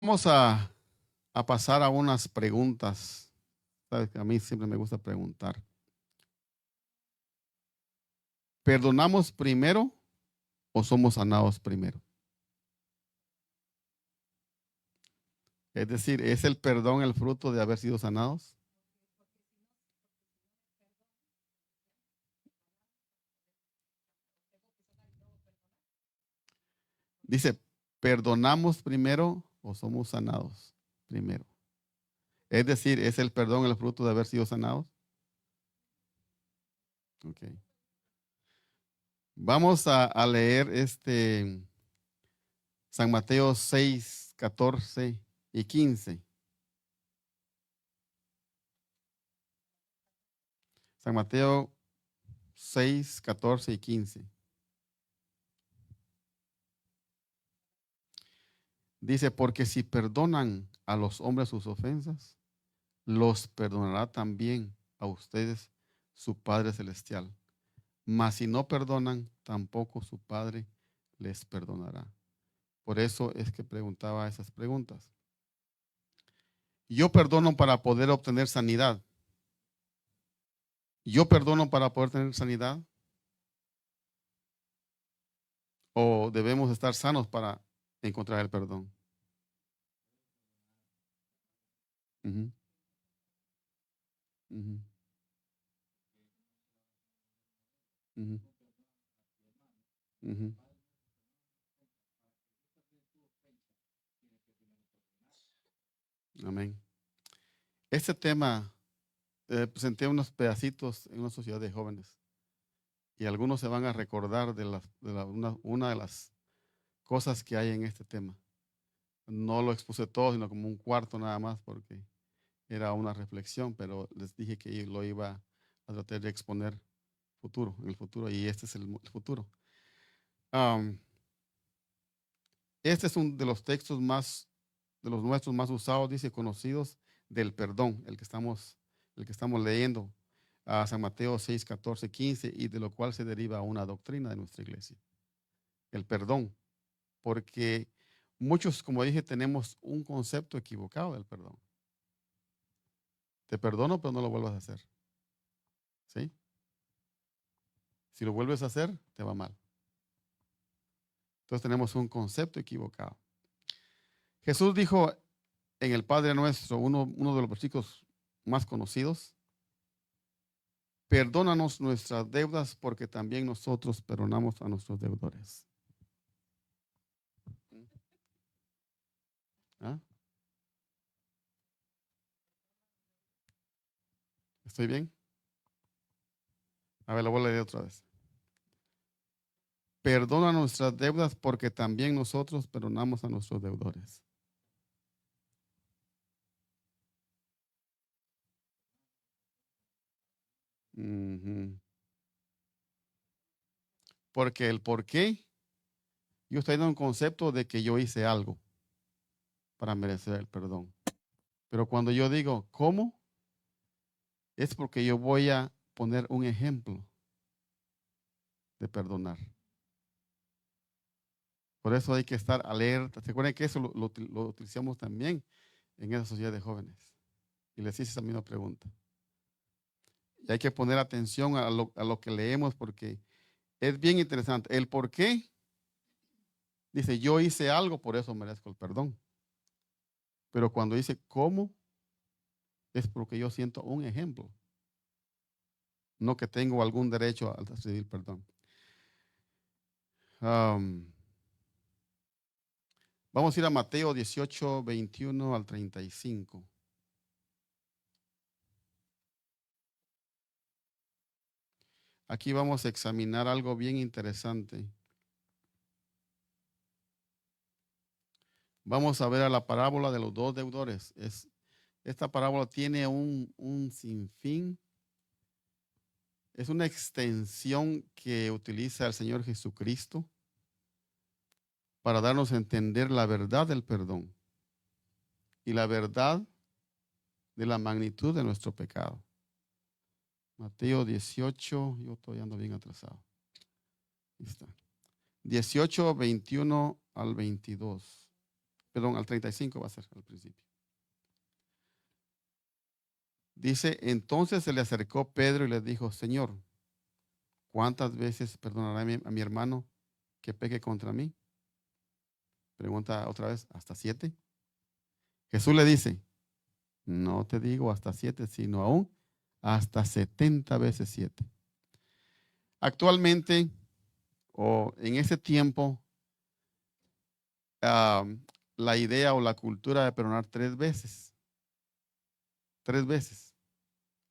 Vamos a pasar a unas preguntas. Sabes que a mí siempre me gusta preguntar. ¿Perdonamos primero o somos sanados primero? Es decir, ¿es el perdón el fruto de haber sido sanados? Dice, ¿perdonamos primero o somos sanados primero? Es decir, ¿es el perdón el fruto de haber sido sanados? Ok. Vamos a leer San Mateo 6, 14 y 15. San Mateo 6, 14 y 15. Dice, porque si perdonan a los hombres sus ofensas, los perdonará también a ustedes su Padre Celestial. Mas si no perdonan, tampoco su Padre les perdonará. Por eso es que preguntaba esas preguntas. Yo perdono para poder obtener sanidad. Yo perdono para poder tener sanidad. O debemos estar sanos para encontrar el perdón. Ujú, ujú, ujú, ujú. Amén. Este tema, presenté unos pedacitos en una sociedad de jóvenes y algunos se van a recordar una de las cosas que hay en este tema. No lo expuse todo, sino como un cuarto nada más porque era una reflexión, pero les dije que yo lo iba a tratar de exponer en el futuro, y este es el futuro. Am, este es uno de los textos de los nuestros más usados, dice, conocidos del perdón, el que estamos leyendo, a San Mateo 6, 14, 15, y de lo cual se deriva una doctrina de nuestra iglesia, el perdón, porque muchos, como dije, tenemos un concepto equivocado del perdón. Te perdono, pero no lo vuelvas a hacer, ¿sí? Si lo vuelves a hacer, te va mal. Entonces tenemos un concepto equivocado. Jesús dijo en el Padre Nuestro, uno de los versículos más conocidos, perdónanos nuestras deudas porque también nosotros perdonamos a nuestros deudores. ¿Ah? ¿Estoy bien? A ver, lo voy a leer otra vez. Perdona nuestras deudas porque también nosotros perdonamos a nuestros deudores. Ujú. Porque el por qué, yo estoy dando un concepto de que yo hice algo para merecer el perdón. Pero cuando yo digo cómo, es porque yo voy a poner un ejemplo de perdonar. Por eso hay que estar alerta. ¿Se acuerdan que eso lo utilizamos también en esa sociedad de jóvenes? Y les hice esa misma pregunta. Y hay que poner atención a lo que leemos porque es bien interesante. El por qué dice, yo hice algo, por eso merezco el perdón. Pero cuando dice cómo, es porque yo siento un ejemplo, no que tengo algún derecho a recibir perdón. Um, Vamos a ir a Mateo 18, 21 al 35. Aquí vamos a examinar algo bien interesante. Vamos a ver a la parábola de los dos deudores. Esta parábola tiene un sinfín. Es una extensión que utiliza el Señor Jesucristo para darnos a entender la verdad del perdón y la verdad de la magnitud de nuestro pecado. Mateo 18, yo estoy ando bien atrasado. Ahí está. 18, 21 al 22. Perdón, al 35 va a ser al principio. Dice, entonces se le acercó Pedro y le dijo, Señor, ¿cuántas veces perdonará a mi hermano que peque contra mí? Pregunta otra vez, ¿hasta 7? Jesús le dice, no te digo hasta 7, sino aún hasta 70 veces 7. Actualmente, o en ese tiempo, ah, la idea o la cultura de perdonar 3 veces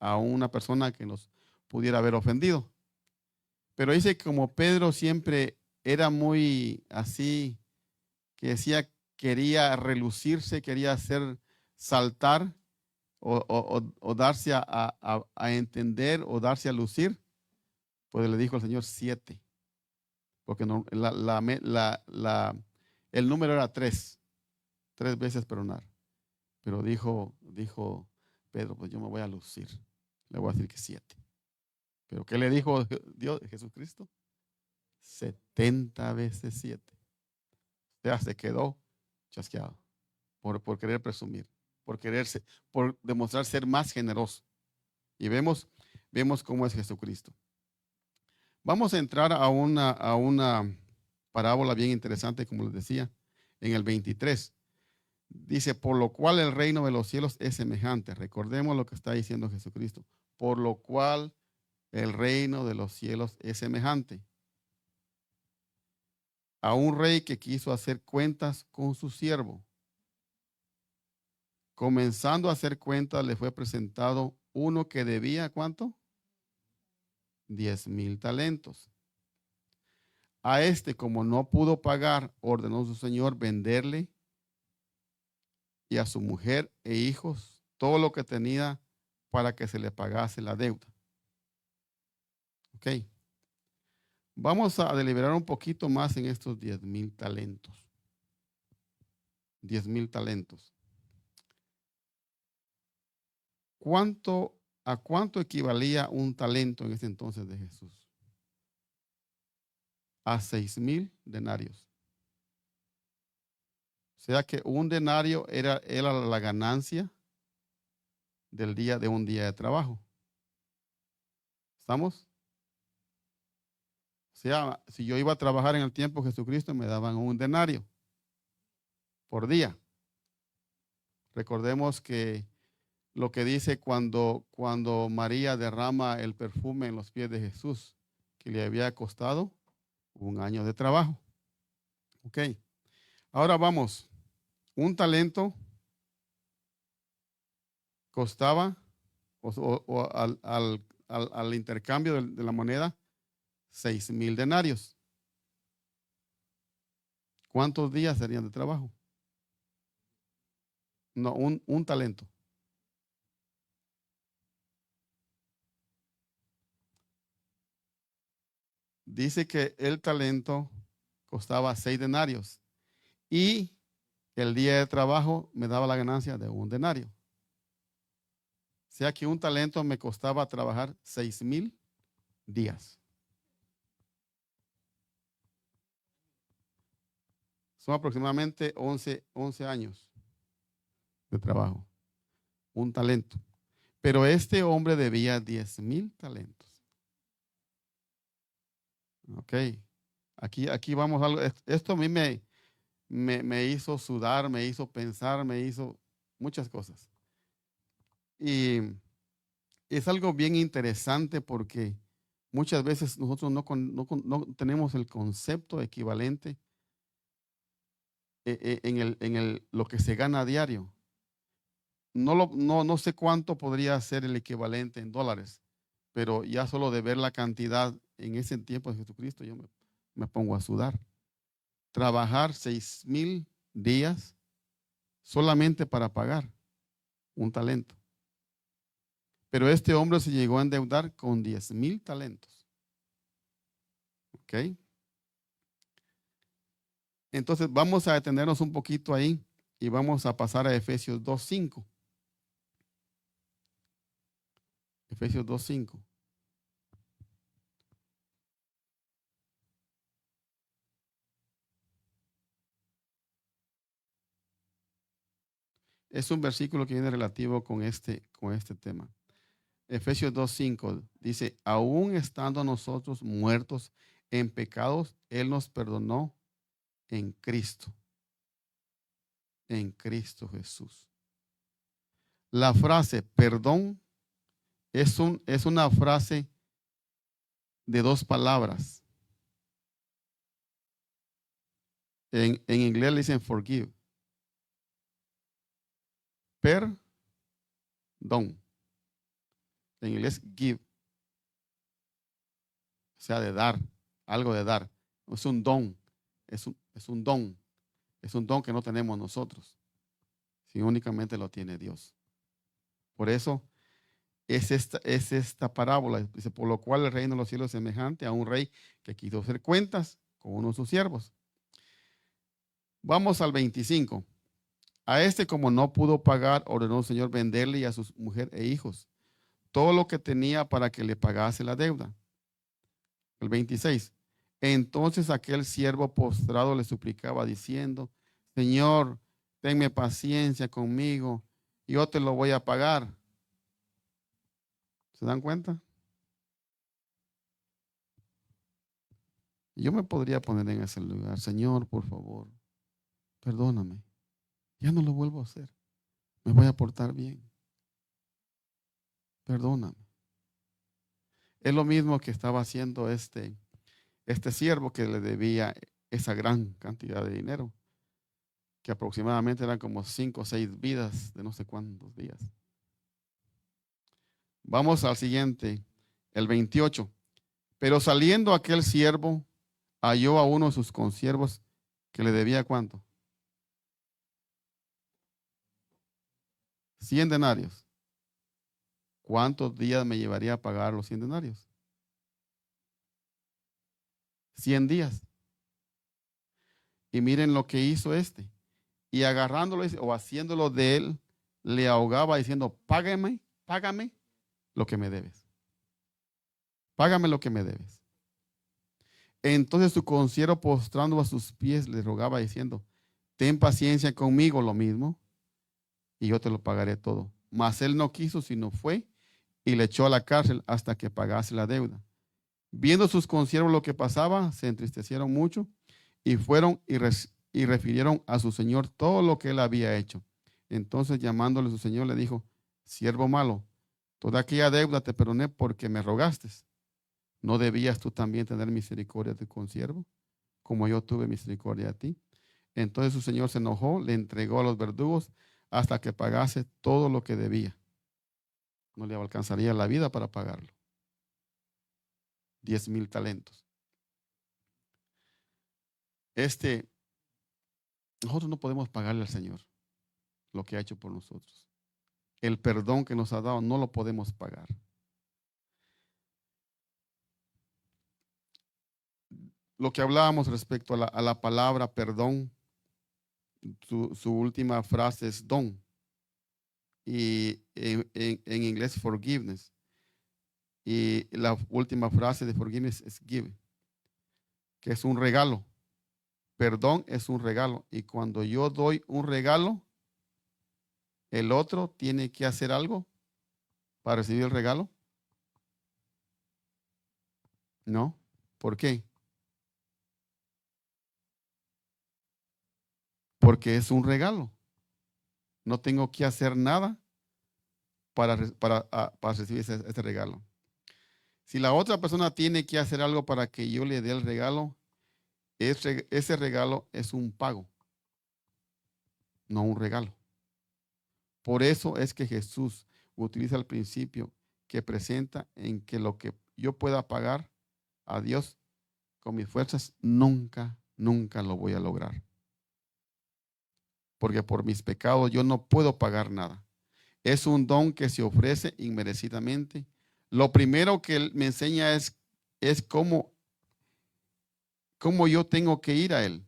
a una persona que nos pudiera haber ofendido. Pero dice que como Pedro siempre era muy así, que decía, quería relucirse, quería hacer saltar o darse a entender o darse a lucir, pues le dijo al Señor 7, porque no, el número era 3 veces perdonar. Pero dijo Pedro, pues yo me voy a lucir, le voy a decir que 7. Pero ¿qué le dijo Dios, Jesucristo? 70 veces 7. O sea, se quedó chasqueado por querer presumir, por demostrar ser más generoso. Y vemos cómo es Jesucristo. Vamos a entrar a una parábola bien interesante, como les decía, en el 23. Dice, por lo cual el reino de los cielos es semejante. Recordemos lo que está diciendo Jesucristo. Por lo cual el reino de los cielos es semejante a un rey que quiso hacer cuentas con su siervo. Comenzando a hacer cuentas, le fue presentado uno que debía, ¿cuánto? 10,000 talentos. A este, como no pudo pagar, ordenó su señor venderle y a su mujer e hijos todo lo que tenía para que se le pagase la deuda. Ok. Vamos a deliberar un poquito más en estos 10,000 talentos. 10,000 talentos. ¿A cuánto equivalía un talento en ese entonces de Jesús? A 6,000 denarios. O sea que un denario era la ganancia de un día de trabajo. ¿Estamos? O sea, si yo iba a trabajar en el tiempo de Jesucristo, me daban un denario por día. Recordemos que lo que dice cuando María derrama el perfume en los pies de Jesús, que le había costado un año de trabajo. Ok. Ahora vamos. Un talento costaba, al intercambio de la moneda, 6,000 denarios. ¿Cuántos días serían de trabajo? No, un talento. Dice que el talento costaba 6 denarios y el día de trabajo me daba la ganancia de un denario. O sea que un talento me costaba trabajar 6,000 días. Son aproximadamente 11 años de trabajo. Un talento. Pero este hombre debía 10,000 talentos. Ok. Aquí vamos a algo. Esto a mí me hizo sudar, me hizo pensar, me hizo muchas cosas. Y es algo bien interesante porque muchas veces nosotros no tenemos el concepto equivalente en lo que se gana a diario. No sé cuánto podría ser el equivalente en dólares, pero ya solo de ver la cantidad en ese tiempo de Jesucristo, yo me pongo a sudar. Trabajar 6,000 días solamente para pagar un talento. Pero este hombre se llegó a endeudar con 10,000 talentos. ¿Ok? Entonces vamos a detenernos un poquito ahí y vamos a pasar a Efesios 2:5. Efesios 2:5. Es un versículo que viene relativo con este tema. Efesios 2:5 dice, aún estando nosotros muertos en pecados, Él nos perdonó en Cristo Jesús. La frase perdón es una frase de dos palabras. En inglés le dicen forgive. Perdón. En inglés give. O sea, de dar, algo de dar. Es un don. Es un don. Es un don que no tenemos nosotros, si únicamente lo tiene Dios. Por eso es esta parábola. Dice, por lo cual el reino de los cielos es semejante a un rey que quiso hacer cuentas con uno de sus siervos. Vamos al 25. A este, como no pudo pagar, ordenó el Señor venderle y a su mujer e hijos todo lo que tenía para que le pagase la deuda. El 26. Entonces aquel siervo postrado le suplicaba diciendo, Señor, tenme paciencia conmigo, yo te lo voy a pagar. ¿Se dan cuenta? Yo me podría poner en ese lugar. Señor, por favor, perdóname. Ya no lo vuelvo a hacer. Me voy a portar bien. Perdóname. Es lo mismo que estaba haciendo este siervo que le debía esa gran cantidad de dinero, que aproximadamente eran como 5 o 6 vidas de no sé cuántos días. Vamos al siguiente, el 28. Pero saliendo aquel siervo, halló a uno de sus consiervos que le debía ¿cuánto? 100 denarios. ¿Cuántos días me llevaría a pagar los 100 denarios? 100 días. Y miren lo que hizo este. Y agarrándolo o haciéndolo de él, le ahogaba diciendo, págame lo que me debes. Págame lo que me debes. Entonces su consiervo, postrando a sus pies, le rogaba diciendo, ten paciencia conmigo, lo mismo, y yo te lo pagaré todo. Mas él no quiso, sino fue y le echó a la cárcel hasta que pagase la deuda. Viendo sus consiervos lo que pasaba, se entristecieron mucho y fueron y refirieron a su señor todo lo que él había hecho. Entonces, llamándole a su señor, le dijo, siervo malo, toda aquella deuda te perdoné porque me rogaste. ¿No debías tú también tener misericordia de tu consiervo, como yo tuve misericordia de ti? Entonces su señor se enojó, le entregó a los verdugos hasta que pagase todo lo que debía. No le alcanzaría la vida para pagarlo. 10,000 talentos. Nosotros no podemos pagarle al Señor lo que ha hecho por nosotros. El perdón que nos ha dado no lo podemos pagar. Lo que hablábamos respecto a la palabra perdón, su última frase es don. Y en inglés forgiveness. Y la última frase de forgiveness es give, que es un regalo. Perdón es un regalo. Y cuando yo doy un regalo, el otro tiene que hacer algo para recibir el regalo. No. ¿Por qué? Porque es un regalo. No tengo que hacer nada para recibir ese regalo. Si la otra persona tiene que hacer algo para que yo le dé el regalo, ese regalo es un pago, no un regalo. Por eso es que Jesús utiliza el principio que presenta en que lo que yo pueda pagar a Dios con mis fuerzas, nunca lo voy a lograr. Porque por mis pecados yo no puedo pagar nada. Es un don que se ofrece inmerecidamente. Lo primero que él me enseña es cómo yo tengo que ir a Él,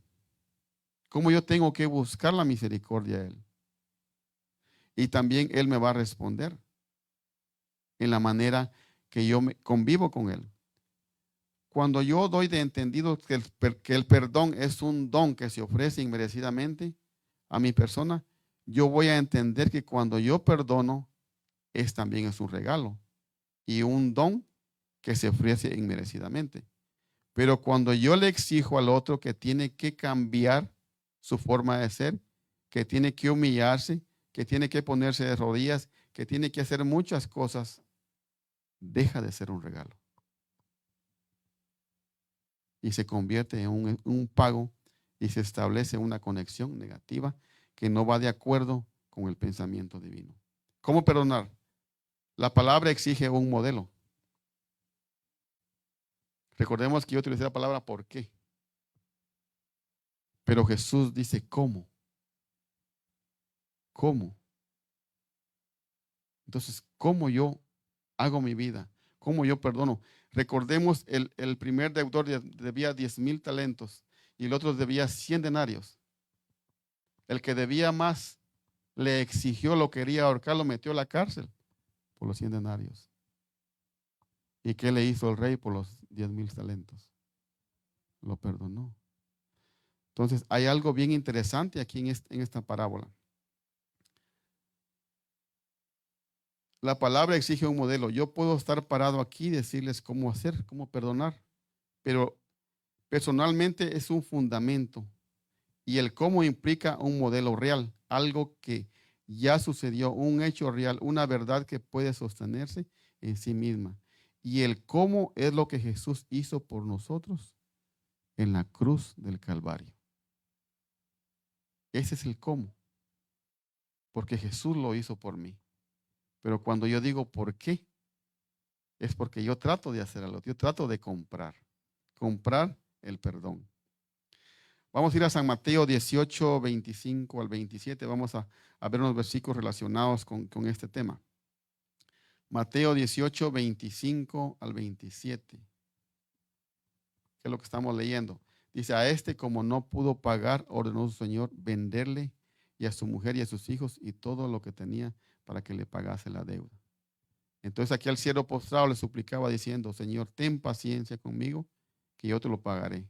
cómo yo tengo que buscar la misericordia a Él. Y también Él me va a responder en la manera que yo convivo con Él. Cuando yo doy de entendido que el perdón es un don que se ofrece inmerecidamente a mi persona, yo voy a entender que cuando yo perdono, también es un regalo y un don que se ofrece inmerecidamente. Pero cuando yo le exijo al otro que tiene que cambiar su forma de ser, que tiene que humillarse, que tiene que ponerse de rodillas, que tiene que hacer muchas cosas, deja de ser un regalo y se convierte en un pago y se establece una conexión negativa que no va de acuerdo con el pensamiento divino. ¿Cómo perdonar? La palabra exige un modelo. Recordemos que yo utilicé la palabra ¿por qué? Pero Jesús dice ¿cómo? ¿Cómo? Entonces, ¿cómo yo hago mi vida? ¿Cómo yo perdono? Recordemos, el primer deudor debía 10,000 talentos y el otro debía 100 denarios. El que debía más le exigió, lo quería ahorcar, lo metió a la cárcel por los 100 denarios. ¿Y qué le hizo el rey por los 10,000 talentos? Lo perdonó. Entonces, hay algo bien interesante aquí en esta parábola. La palabra exige un modelo. Yo puedo estar parado aquí y decirles cómo hacer, cómo perdonar, pero personalmente es un fundamento y el cómo implica un modelo real, algo que ya sucedió, un hecho real, una verdad que puede sostenerse en sí misma. Y el cómo es lo que Jesús hizo por nosotros en la cruz del Calvario. Ese es el cómo, porque Jesús lo hizo por mí. Pero cuando yo digo por qué, es porque yo trato de hacer algo, yo trato de comprar el perdón. Vamos a ir a San Mateo 18, 25 al 27. Vamos a ver unos versículos relacionados con este tema. Mateo 18, 25 al 27. ¿Qué es lo que estamos leyendo? Dice, a este como no pudo pagar, ordenó su señor venderle y a su mujer y a sus hijos y todo lo que tenía para que le pagase la deuda. Entonces aquí al siervo postrado le suplicaba diciendo, Señor, ten paciencia conmigo, que yo te lo pagaré.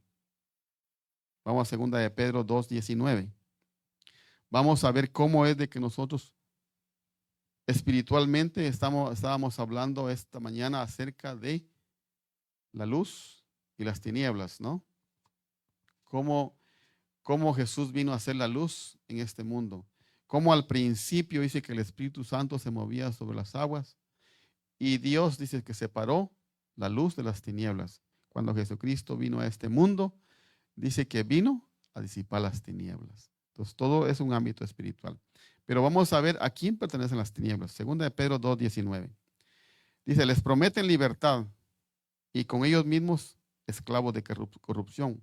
Vamos a segunda de Pedro 2:19. Vamos a ver cómo es de que nosotros espiritualmente estábamos hablando esta mañana acerca de la luz y las tinieblas, ¿no? Cómo Jesús vino a hacer la luz en este mundo. Cómo al principio dice que el Espíritu Santo se movía sobre las aguas y Dios dice que separó la luz de las tinieblas. Cuando Jesucristo vino a este mundo, dice que vino a disipar las tinieblas. Entonces, todo es un ámbito espiritual. Pero vamos a ver a quién pertenecen las tinieblas. Segunda de Pedro 2:19. Dice, les prometen libertad y con ellos mismos esclavos de corrupción.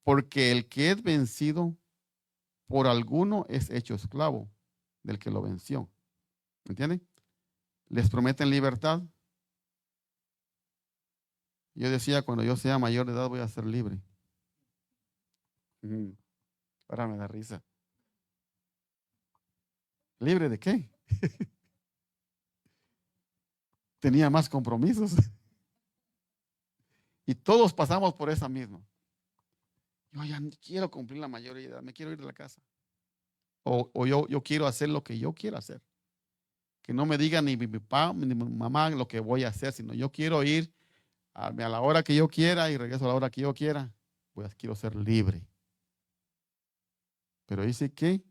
Porque el que es vencido por alguno es hecho esclavo del que lo venció. ¿Me entienden? Les prometen libertad. Yo decía, cuando yo sea mayor de edad voy a ser libre. Ahora me da risa. ¿Libre de qué? Tenía más compromisos. Y todos pasamos por esa misma. Yo ya quiero cumplir la mayoría de edad, me quiero ir de la casa. O yo quiero hacer lo que yo quiero hacer. Que no me diga ni mi papá ni mi mamá lo que voy a hacer, sino yo quiero ir a la hora que yo quiera y regreso a la hora que yo quiera. Pues quiero ser libre. Pero dice que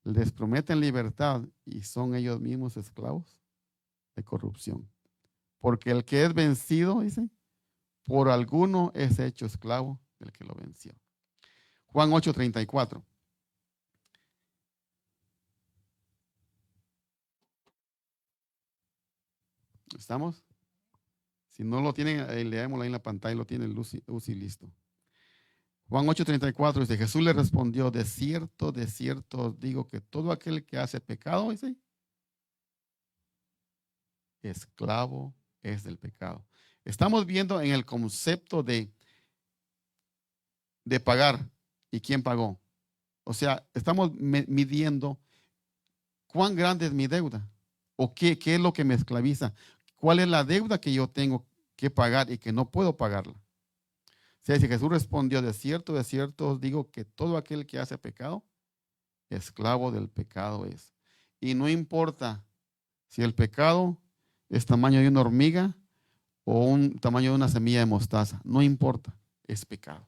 les prometen libertad y son ellos mismos esclavos de corrupción. Porque el que es vencido, dice, por alguno es hecho esclavo del que lo venció. Juan 8:34. ¿Estamos? Si no lo tienen, leémoslo ahí en la pantalla, lo tiene Lucy listo. Juan 8:34 dice, Jesús le respondió, de cierto os digo que todo aquel que hace pecado, dice, esclavo es del pecado. Estamos viendo en el concepto de pagar y quién pagó. O sea, estamos midiendo cuán grande es mi deuda o qué es lo que me esclaviza. ¿Cuál es la deuda que yo tengo que pagar y que no puedo pagarla? O sea, si Jesús respondió, de cierto os digo que todo aquel que hace pecado esclavo del pecado es. Y no importa si el pecado es tamaño de una hormiga o un tamaño de una semilla de mostaza, no importa, es pecado.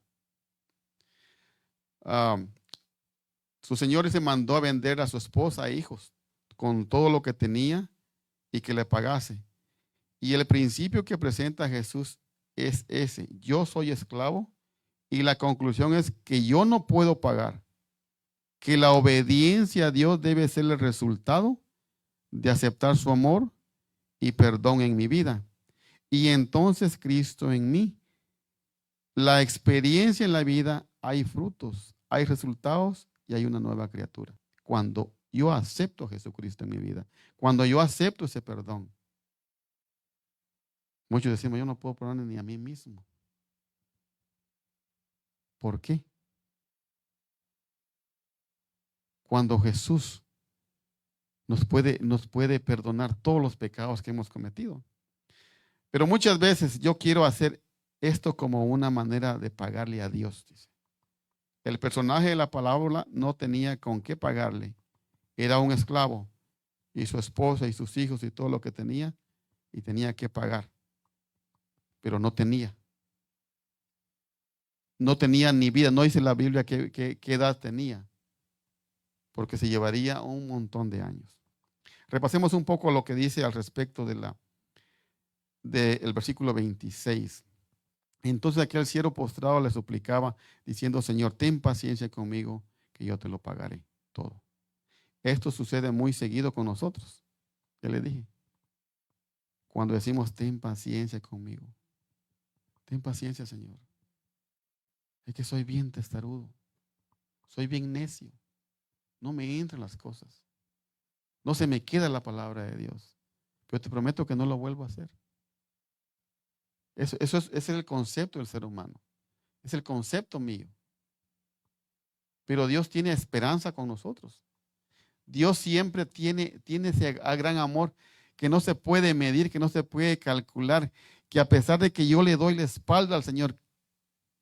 Su señor se mandó a vender a su esposa e hijos con todo lo que tenía y que le pagase. Y el principio que presenta Jesús es ese: yo soy esclavo, y la conclusión es que yo no puedo pagar, que la obediencia a Dios debe ser el resultado de aceptar su amor y perdón en mi vida. Y entonces Cristo en mí. La experiencia en la vida, hay frutos, hay resultados y hay una nueva criatura. Cuando yo acepto a Jesucristo en mi vida, cuando yo acepto ese perdón. Muchos decimos, yo no puedo perdonar ni a mí mismo. ¿Por qué? Cuando Jesús nos puede perdonar todos los pecados que hemos cometido. Pero muchas veces yo quiero hacer esto como una manera de pagarle a Dios, dice. El personaje de la parábola no tenía con qué pagarle. Era un esclavo, y su esposa y sus hijos y todo lo que tenía, y tenía que pagar. Pero no tenía. No tenía ni vida. No dice la Biblia qué edad tenía, porque se llevaría un montón de años. Repasemos un poco lo que dice al respecto del versículo 26. Entonces aquel siervo postrado le suplicaba, diciendo: Señor, ten paciencia conmigo, que yo te lo pagaré todo. Esto sucede muy seguido con nosotros. Ya le dije. Cuando decimos: ten paciencia conmigo. Ten paciencia, Señor. Es que soy bien testarudo. Soy bien necio. No me entran las cosas. No se me queda la palabra de Dios. Pero te prometo que no lo vuelvo a hacer. Ese es el concepto del ser humano. Es el concepto mío. Pero Dios tiene esperanza con nosotros. Dios siempre tiene ese gran amor que no se puede medir, que no se puede calcular, que a pesar de que yo le doy la espalda al Señor,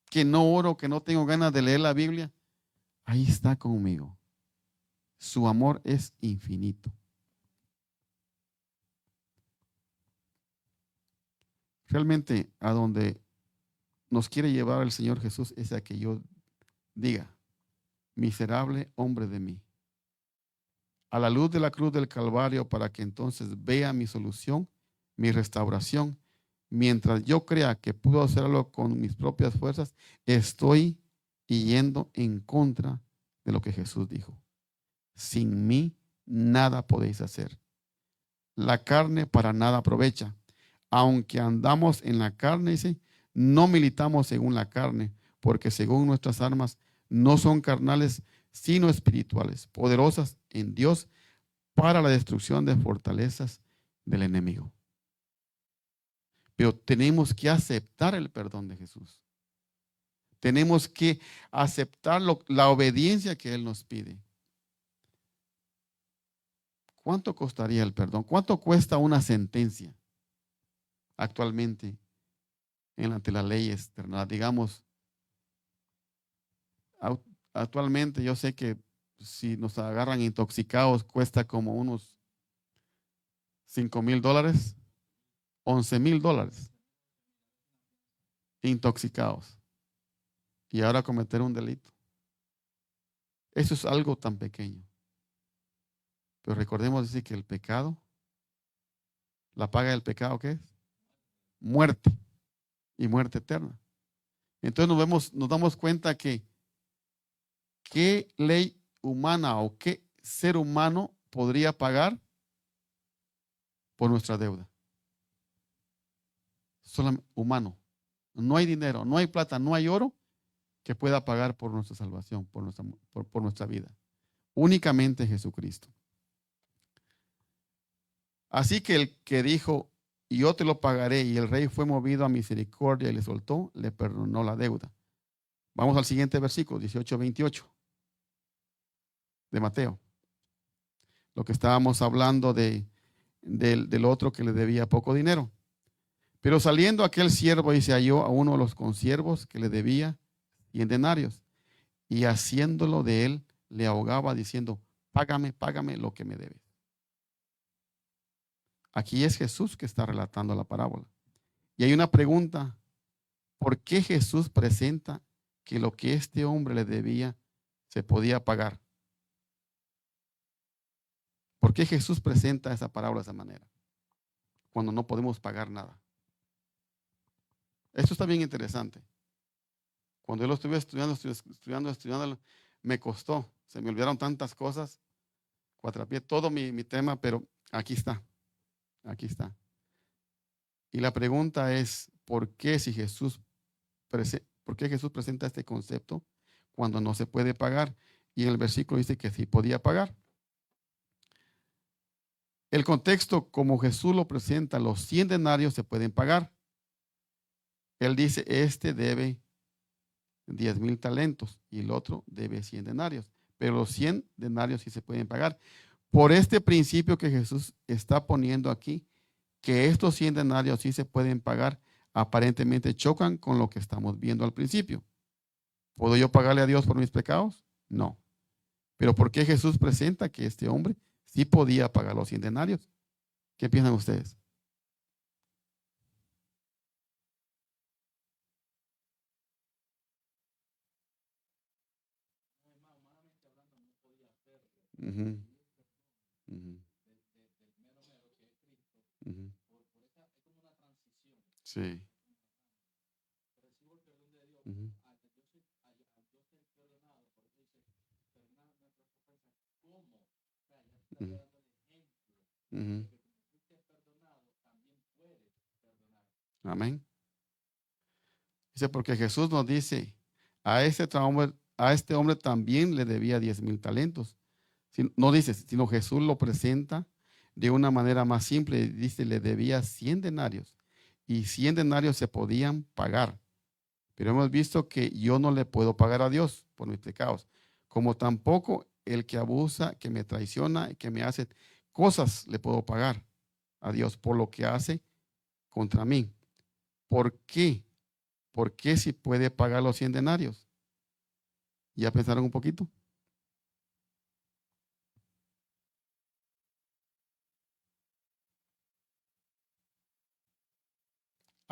que no oro, que no tengo ganas de leer la Biblia, ahí está conmigo. Su amor es infinito. Realmente a donde nos quiere llevar el Señor Jesús es a que yo diga: miserable hombre de mí. A la luz de la cruz del Calvario, para que entonces vea mi solución, mi restauración. Mientras yo crea que puedo hacerlo con mis propias fuerzas, estoy yendo en contra de lo que Jesús dijo. Sin mí nada podéis hacer. La carne para nada aprovecha. Aunque andamos en la carne, dice, no militamos según la carne, porque según nuestras armas no son carnales, sino espirituales, poderosas en Dios para la destrucción de fortalezas del enemigo. Pero tenemos que aceptar el perdón de Jesús. Tenemos que aceptar la obediencia que Él nos pide. ¿Cuánto costaría el perdón? ¿Cuánto cuesta una sentencia actualmente ante la ley externa? Digamos, actualmente yo sé que si nos agarran intoxicados cuesta como unos $5,000, $11,000 intoxicados. Y ahora cometer un delito. Eso es algo tan pequeño. Pero recordemos decir que el pecado, la paga del pecado, ¿qué es? Muerte, y muerte eterna. Entonces nos damos cuenta que ¿qué ley humana o qué ser humano podría pagar por nuestra deuda? Solo humano. No hay dinero, no hay plata, no hay oro que pueda pagar por nuestra salvación, por nuestra vida. Únicamente Jesucristo. Así que el que dijo: yo te lo pagaré, y el rey fue movido a misericordia y le soltó, le perdonó la deuda. Vamos al siguiente versículo, 18-28 de Mateo. Lo que estábamos hablando del otro que le debía poco dinero. Pero saliendo aquel siervo, y se halló a uno de los consiervos que le debía 100 denarios, y haciéndolo de él le ahogaba diciendo, págame, págame lo que me debes. Aquí es Jesús que está relatando la parábola. Y hay una pregunta, ¿por qué Jesús presenta que lo que este hombre le debía se podía pagar? ¿Por qué Jesús presenta esa parábola de esa manera? Cuando no podemos pagar nada. Esto está bien interesante. Cuando yo lo estuve estudiando, me costó. Se me olvidaron tantas cosas. Cuatrapié todo mi tema, pero aquí está. Aquí está. Y la pregunta es, ¿por qué Jesús presenta este concepto cuando no se puede pagar? Y en el versículo dice que sí podía pagar. El contexto, como Jesús lo presenta, los 100 denarios se pueden pagar. Él dice, este debe 10,000 talentos y el otro debe 100 denarios. Pero los 100 denarios sí se pueden pagar. Por este principio que Jesús está poniendo aquí, que estos 100 denarios sí se pueden pagar, aparentemente chocan con lo que estamos viendo al principio. ¿Puedo yo pagarle a Dios por mis pecados? No. Pero ¿por qué Jesús presenta que este hombre sí podía pagar los 100 denarios? ¿Qué piensan ustedes? Ujú, ujú, ujú. Sí. Ujú, ujú, ujú. Amén. Dice, porque Jesús nos dice, a este hombre también le debía 10,000 talentos. No dice, sino Jesús lo presenta de una manera más simple. Dice, le debía 100 denarios y 100 denarios se podían pagar. Pero hemos visto que yo no le puedo pagar a Dios por mis pecados, como tampoco el que abusa, que me traiciona, que me hace cosas, le puedo pagar a Dios por lo que hace contra mí. ¿Por qué? ¿Por qué si puede pagar los 100 denarios? ¿Ya pensaron un poquito?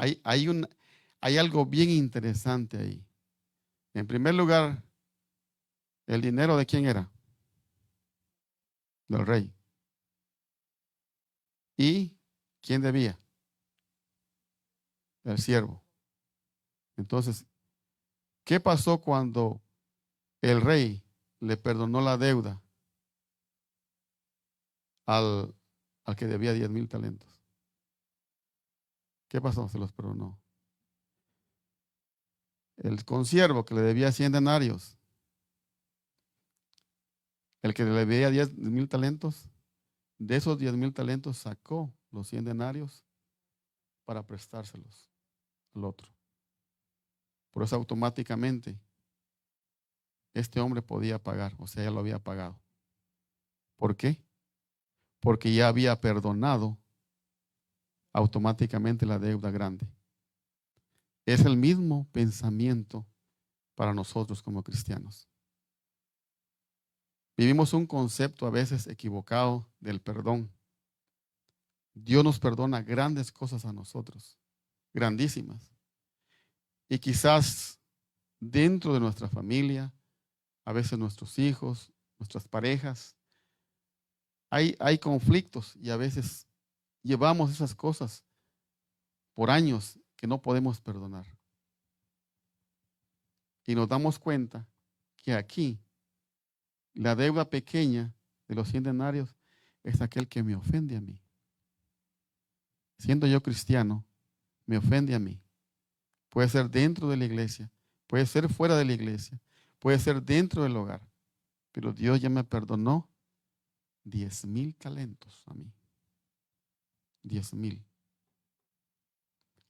Hay, hay, un, hay algo bien interesante ahí. En primer lugar, ¿el dinero de quién era? Del rey. ¿Y quién debía? El siervo. Entonces, ¿qué pasó cuando el rey le perdonó la deuda al, al que debía 10,000 talentos? ¿Qué pasó? Se los perdonó. El consiervo que le debía 100 denarios, el que le debía 10,000 talentos, de esos 10,000 talentos sacó los 100 denarios para prestárselos al otro. Por eso automáticamente este hombre podía pagar, o sea, ya lo había pagado. ¿Por qué? Porque ya había perdonado automáticamente la deuda grande. Es el mismo pensamiento para nosotros como cristianos. Vivimos un concepto a veces equivocado del perdón. Dios nos perdona grandes cosas a nosotros, grandísimas. Y quizás dentro de nuestra familia, a veces nuestros hijos, nuestras parejas, hay conflictos y a veces llevamos esas cosas por años que no podemos perdonar. Y nos damos cuenta que aquí la deuda pequeña de los 100 denarios es aquel que me ofende a mí. Siendo yo cristiano, me ofende a mí. Puede ser dentro de la iglesia, puede ser fuera de la iglesia, puede ser dentro del hogar. Pero Dios ya me perdonó 10,000 talentos a mí. 10,000.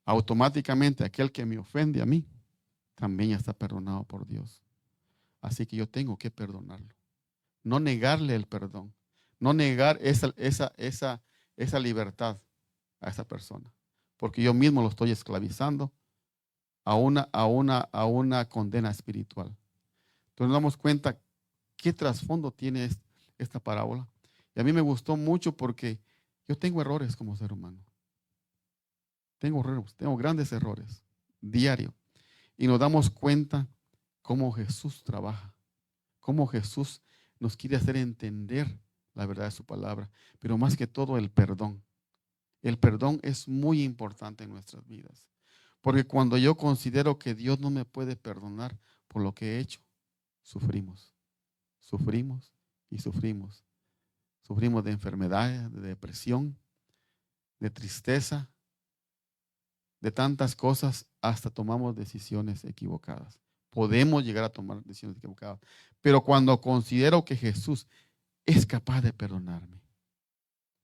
Automáticamente aquel que me ofende a mí también ya está perdonado por Dios. Así que yo tengo que perdonarlo. No negarle el perdón. No negar esa libertad a esa persona. Porque yo mismo lo estoy esclavizando a una condena espiritual. Entonces nos damos cuenta qué trasfondo tiene esta parábola. Y a mí me gustó mucho porque yo tengo errores como ser humano. Tengo errores, tengo grandes errores diario. Y nos damos cuenta cómo Jesús trabaja, cómo Jesús nos quiere hacer entender la verdad de su palabra, pero más que todo el perdón. El perdón es muy importante en nuestras vidas, porque cuando yo considero que Dios no me puede perdonar por lo que he hecho, sufrimos, sufrimos y sufrimos. Sufrimos de enfermedades, de depresión, de tristeza, de tantas cosas, hasta tomamos decisiones equivocadas. Podemos llegar a tomar decisiones equivocadas, pero cuando considero que Jesús es capaz de perdonarme,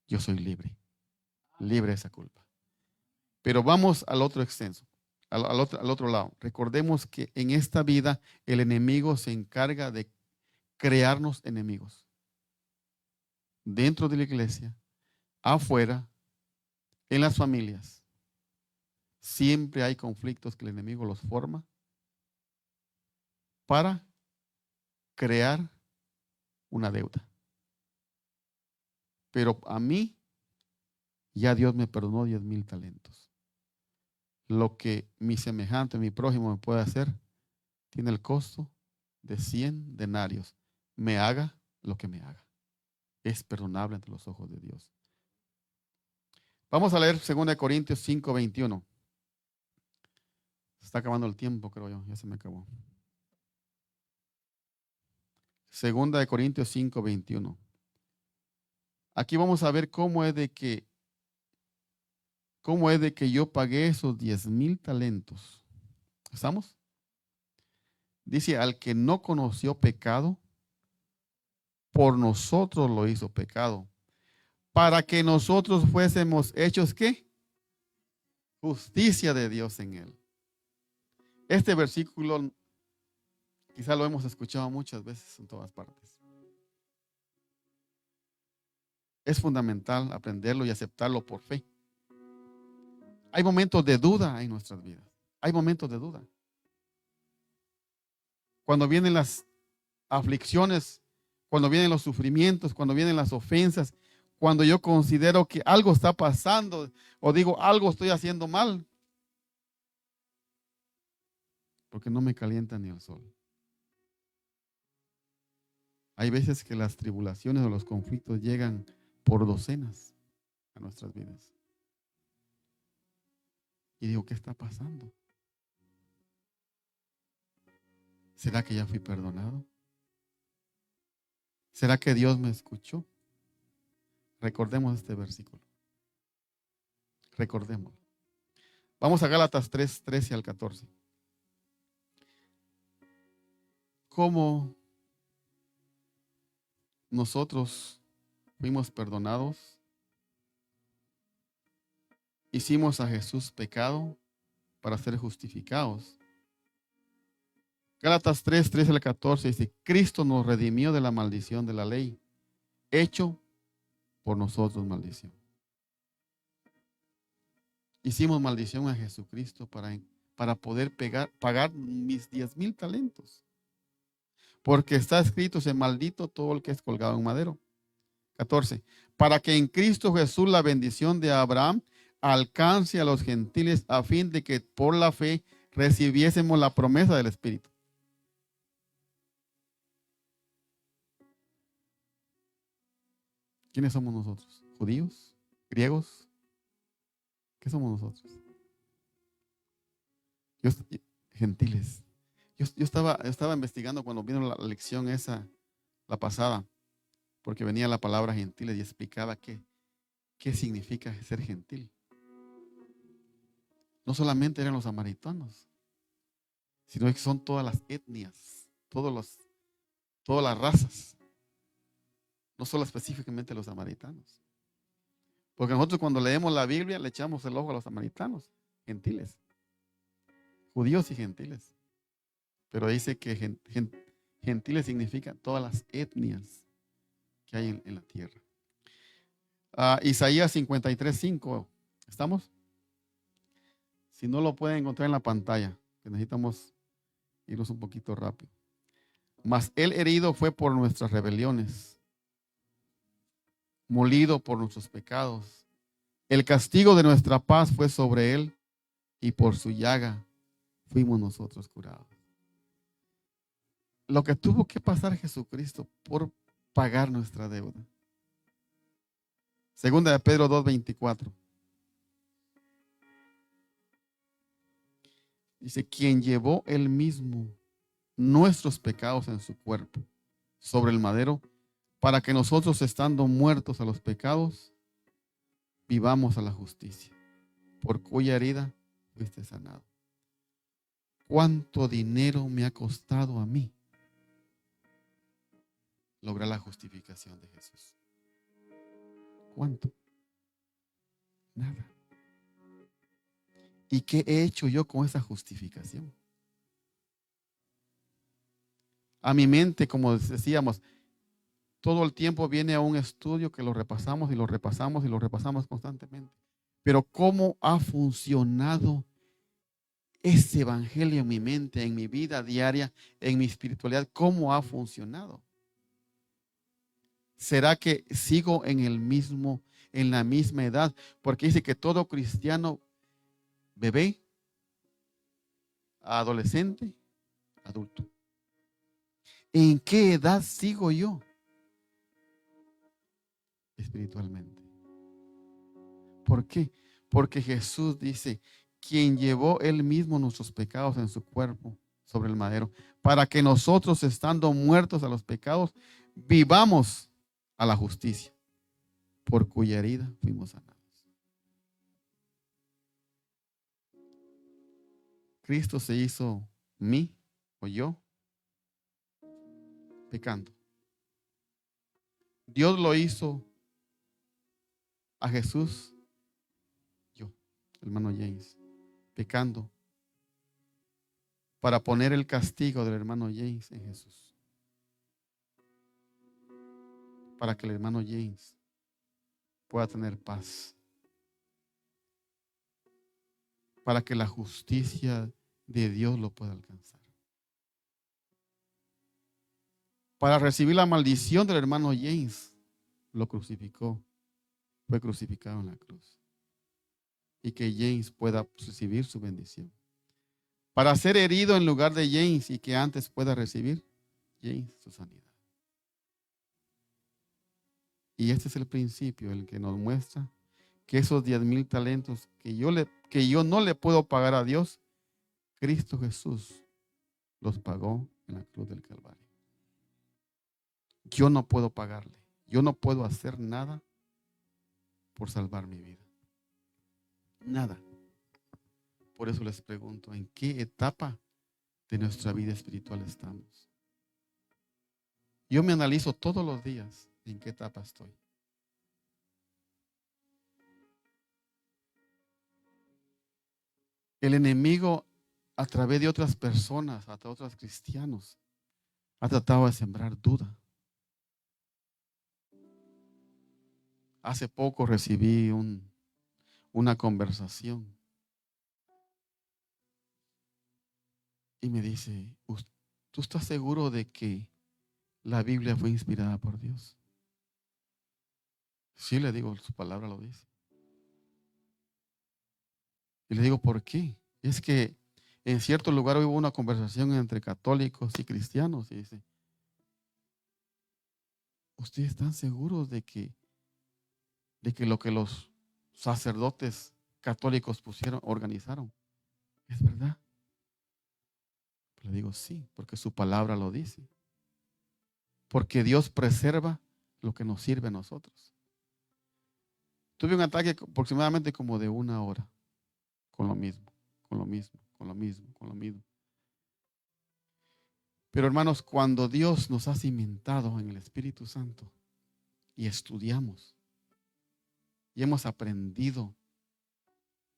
yo soy libre, libre de esa culpa. Pero vamos al otro extenso, al otro lado. Recordemos que en esta vida el enemigo se encarga de crearnos enemigos. Dentro de la iglesia, afuera, en las familias. Siempre hay conflictos que el enemigo los forma para crear una deuda. Pero a mí, ya Dios me perdonó 10,000 talentos. Lo que mi semejante, mi prójimo me puede hacer, tiene el costo de 100 denarios. Me haga lo que me haga. Es perdonable ante los ojos de Dios. Vamos a leer 2 Corintios 5:21. Se está acabando el tiempo, creo yo. Ya se me acabó. 2 Corintios 5:21. Aquí vamos a ver cómo es de que yo pagué esos 10,000 talentos. ¿Estamos? Dice, al que no conoció pecado, por nosotros lo hizo pecado, para que nosotros fuésemos hechos, ¿qué? Justicia de Dios en él. Este versículo quizá lo hemos escuchado muchas veces en todas partes. Es fundamental aprenderlo y aceptarlo por fe. Hay momentos de duda en nuestras vidas. Hay momentos de duda. Cuando vienen las aflicciones, cuando vienen los sufrimientos, cuando vienen las ofensas, cuando yo considero que algo está pasando o digo algo estoy haciendo mal, porque no me calienta ni el sol. Hay veces que las tribulaciones o los conflictos llegan por docenas a nuestras vidas. Y digo, ¿qué está pasando? ¿Será que ya fui perdonado? ¿Será que Dios me escuchó? Recordemos este versículo. Recordémoslo. Vamos a Gálatas 3:13 al 14. ¿Cómo nosotros fuimos perdonados? Hicimos a Jesús pecado para ser justificados. Gálatas 3:13 al 14 dice, Cristo nos redimió de la maldición de la ley, hecho por nosotros maldición. Hicimos maldición a Jesucristo para poder pagar mis 10,000 talentos. Porque está escrito, se maldito todo el que es colgado en madero. 14. Para que en Cristo Jesús la bendición de Abraham alcance a los gentiles a fin de que por la fe recibiésemos la promesa del Espíritu. ¿Quiénes somos nosotros? ¿Judíos? ¿Griegos? ¿Qué somos nosotros? Gentiles. Yo estaba investigando cuando vino la lección esa, la pasada, porque venía la palabra gentiles y explicaba qué significa ser gentil. No solamente eran los samaritanos, sino que son todas las etnias, todas las razas, no solo específicamente los samaritanos. Porque nosotros cuando leemos la Biblia le echamos el ojo a los samaritanos, gentiles, judíos y gentiles. Pero dice que gentiles significa todas las etnias que hay en la tierra. Isaías 53:5. ¿Estamos? Si no lo pueden encontrar en la pantalla, que necesitamos irnos un poquito rápido. Mas él herido fue por nuestras rebeliones, molido por nuestros pecados. El castigo de nuestra paz fue sobre él, y por su llaga fuimos nosotros curados. Lo que tuvo que pasar Jesucristo por pagar nuestra deuda. Segunda de Pedro 2:24. Dice, quien llevó él mismo nuestros pecados en su cuerpo sobre el madero, para que nosotros, estando muertos a los pecados, vivamos a la justicia, por cuya herida fuiste sanado. ¿Cuánto dinero me ha costado a mí lograr la justificación de Jesús? ¿Cuánto? Nada. ¿Y qué he hecho yo con esa justificación? A mi mente, como decíamos, todo el tiempo viene a un estudio que lo repasamos y lo repasamos y lo repasamos constantemente. Pero ¿cómo ha funcionado ese evangelio en mi mente, en mi vida diaria, en mi espiritualidad? ¿Cómo ha funcionado? ¿Será que sigo en la misma edad? Porque dice que todo cristiano, bebé, adolescente, adulto. ¿En qué edad sigo yo espiritualmente? ¿Por qué? Porque Jesús dice, quien llevó él mismo nuestros pecados en su cuerpo sobre el madero, para que nosotros, estando muertos a los pecados, vivamos a la justicia, por cuya herida fuimos sanados. Cristo se hizo mí o yo pecando. Dios lo hizo a Jesús, yo, hermano James, pecando, para poner el castigo del hermano James en Jesús, para que el hermano James pueda tener paz, para que la justicia de Dios lo pueda alcanzar, para recibir la maldición del hermano James. Lo crucificó, fue crucificado en la cruz, y que James pueda recibir su bendición, para ser herido en lugar de James, y que antes pueda recibir James su sanidad. Y este es el principio, el que nos muestra que esos 10,000 talentos que yo no le puedo pagar a Dios, Cristo Jesús los pagó en la cruz del Calvario. Yo no puedo pagarle, yo no puedo hacer nada por salvar mi vida. Nada. Por eso les pregunto, ¿en qué etapa de nuestra vida espiritual estamos? Yo me analizo todos los días en qué etapa estoy. El enemigo, a través de otras personas, a través de otros cristianos, ha tratado de sembrar duda. Hace poco recibí una conversación y me dice, ¿tú estás seguro de que la Biblia fue inspirada por Dios? Sí, le digo, su palabra lo dice. Y le digo, ¿por qué? Es que en cierto lugar hubo una conversación entre católicos y cristianos y dice, ¿ustedes están seguros de que lo que los sacerdotes católicos organizaron, es verdad? Le digo, sí, porque su palabra lo dice. Porque Dios preserva lo que nos sirve a nosotros. Tuve un ataque aproximadamente como de 1 hora, con lo mismo, con lo mismo, con lo mismo, con lo mismo. Pero hermanos, cuando Dios nos ha cimentado en el Espíritu Santo y estudiamos y hemos aprendido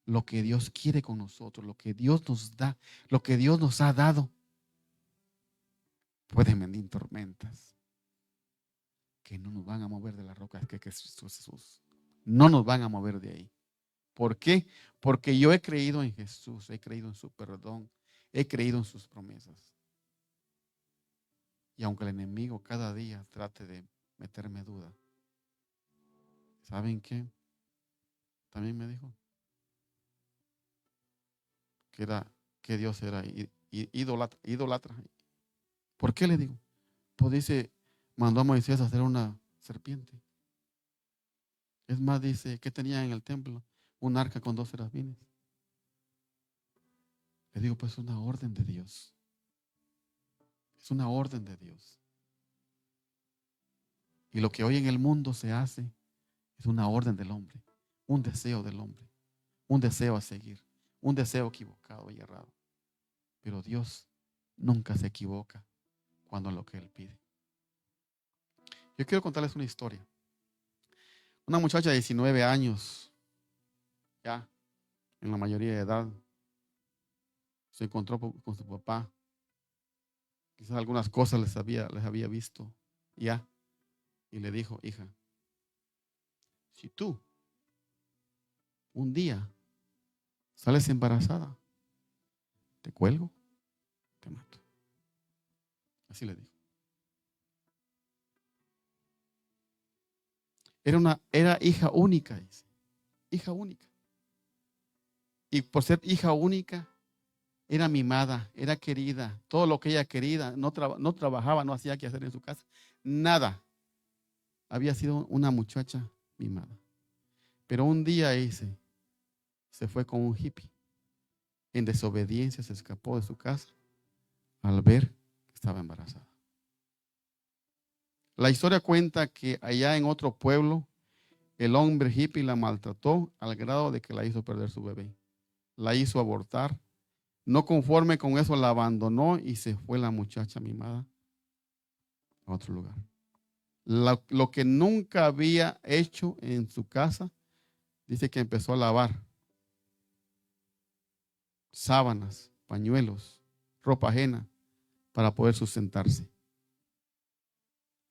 lo que Dios quiere con nosotros, lo que Dios nos da, lo que Dios nos ha dado, pueden venir tormentas que no nos van a mover de la roca que es Jesús. No nos van a mover de ahí. ¿Por qué? Porque yo he creído en Jesús, he creído en su perdón, he creído en sus promesas. Y aunque el enemigo cada día trate de meterme duda, ¿saben qué? También me dijo que Dios era idólatra. ¿Por qué le digo? Pues dice, mandó a Moisés a hacer una serpiente. Es más, dice, ¿qué tenía en el templo? Un arca con 2 serafines. Le digo, pues es una orden de Dios. Es una orden de Dios. Y lo que hoy en el mundo se hace es una orden del hombre, un deseo del hombre, un deseo a seguir, un deseo equivocado y errado. Pero Dios nunca se equivoca cuando lo que Él pide. Yo quiero contarles una historia. Una muchacha de 19 años, ya en la mayoría de edad, se encontró con su papá. Quizás algunas cosas les había visto ya. Y le dijo, hija, si tú un día sales embarazada, te cuelgo, te mato. Así le dijo. Era hija única, dice. Hija única. Y por ser hija única, era mimada, era querida. Todo lo que ella quería, no trabajaba, no hacía qué hacer en su casa. Nada. Había sido una muchacha mimada. Pero un día se fue con un hippie. En desobediencia se escapó de su casa al ver que estaba embarazada. La historia cuenta que allá en otro pueblo, el hombre hippie la maltrató al grado de que la hizo perder su bebé. La hizo abortar. No conforme con eso, la abandonó y se fue la muchacha mimada a otro lugar. Lo que nunca había hecho en su casa, dice que empezó a lavar sábanas, pañuelos, ropa ajena para poder sustentarse.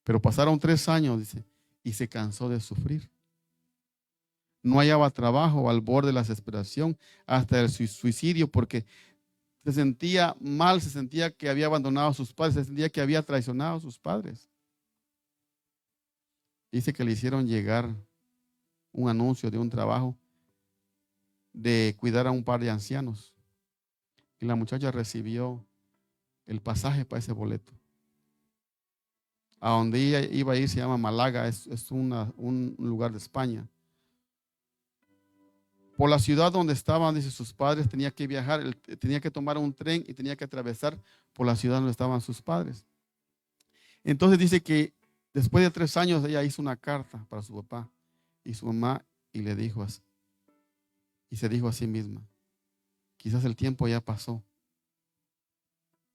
Pero pasaron 3 años, dice, y se cansó de sufrir. No hallaba trabajo, al borde de la desesperación, hasta el suicidio, porque se sentía mal, se sentía que había abandonado a sus padres, se sentía que había traicionado a sus padres. Dice que le hicieron llegar un anuncio de un trabajo de cuidar a un par de ancianos. Y la muchacha recibió el pasaje para ese boleto. A donde ella iba a ir se llama Málaga, es un lugar de España. Por la ciudad donde estaban, dice, sus padres, tenía que viajar, tenía que tomar un tren y tenía que atravesar por la ciudad donde estaban sus padres. Entonces dice que después de 3 años ella hizo una carta para su papá y su mamá y le dijo así, y se dijo a sí misma, quizás el tiempo ya pasó,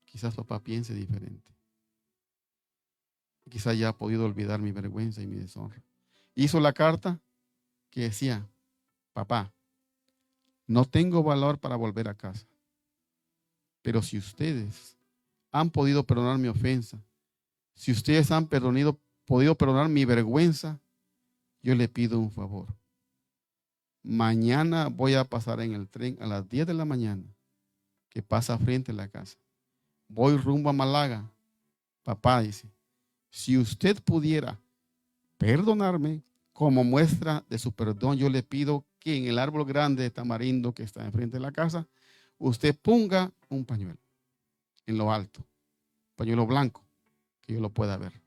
quizás papá piense diferente, quizás ya ha podido olvidar mi vergüenza y mi deshonra. Hizo la carta que decía, papá, no tengo valor para volver a casa, pero si ustedes han podido perdonar mi ofensa, si ustedes han podido perdonar mi vergüenza, yo le pido un favor. Mañana voy a pasar en el tren a las 10 de la mañana, que pasa frente a la casa. Voy rumbo a Málaga. Papá dice, si usted pudiera perdonarme, como muestra de su perdón, yo le pido que en el árbol grande de tamarindo que está enfrente de la casa, usted ponga un pañuelo en lo alto, pañuelo blanco, que yo lo pueda ver.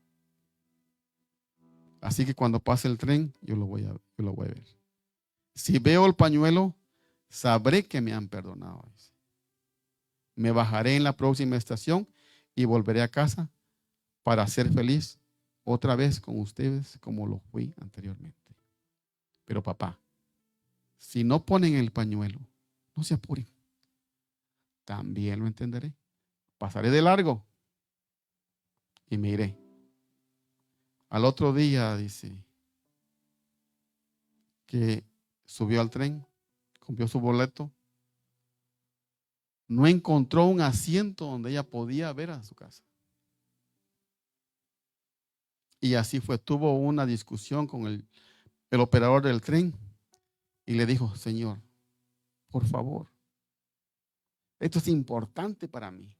Así que cuando pase el tren, yo lo voy a ver. Si veo el pañuelo, sabré que me han perdonado. Me bajaré en la próxima estación y volveré a casa para ser feliz otra vez con ustedes como lo fui anteriormente. Pero papá, si no ponen el pañuelo, no se apuren. También lo entenderé. Pasaré de largo y me iré. Al otro día, dice, que subió al tren, compró su boleto, no encontró un asiento donde ella podía ver a su casa. Y así fue, tuvo una discusión con el operador del tren y le dijo, señor, por favor, esto es importante para mí.